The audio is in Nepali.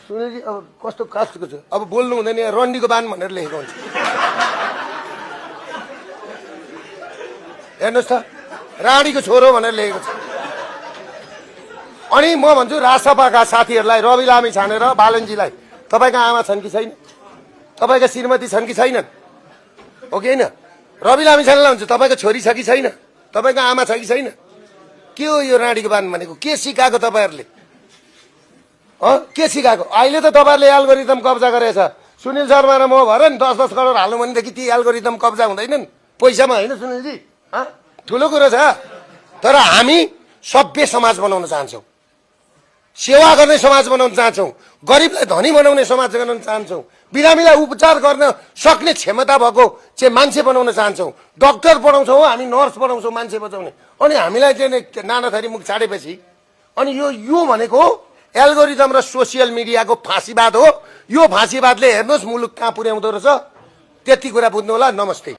सुनिलजी अब कस्तो कास्टको छ अब बोल्नु हुँदैन रन्डीको बान भनेर लेखेको हुन्छ हेर्नुहोस् त राणीको छोरो भनेर लेखेको छ अनि म भन्छु राजसभाका साथीहरूलाई रवि लामी छानेर बालनजीलाई तपाईँका आमा छन् कि छैन तपाईँका श्रीमती छन् कि छैनन् हो कि होइन रवि लामी छानेलाई हुन्छ तपाईँको छोरी छ कि छैन तपाईँको आमा छ कि छैन के हो यो राणीको बान भनेको के सिकाएको तपाईँहरूले के सिकाएको अहिले त तपाईँहरूले एल्गोरिदम कब्जा गरेछ सुनिल शर्मा र म भएर नि 10-10 करोड हाल्नु भनेदेखि ती एल्गोरिदम कब्जा हुँदैनन् पैसामा होइन सुनिलजी ठुलो कुरो छ तर हामी सभ्य समाज बनाउन चाहन्छौँ सेवा गर्ने समाज बनाउन चाहन्छौँ गरिबलाई धनी बनाउने समाज बनाउन चाहन्छौँ बिरामीलाई उपचार गर्न सक्ने क्षमता भएको चाहिँ मान्छे बनाउन चाहन्छौँ डाक्टर पढाउँछौँ हामी नर्स पढाउँछौँ मान्छे बचाउने अनि हामीलाई चाहिँ नाना थरी मुख छाडेपछि अनि यो भनेको एल्गोरिदम र सोसियल मिडियाको फाँसीवाद हो यो फाँसीवादले हेर्नुहोस् मुलुक कहाँ पुर्याउँदो रहेछ त्यति कुरा बुझ्नु होला नमस्ते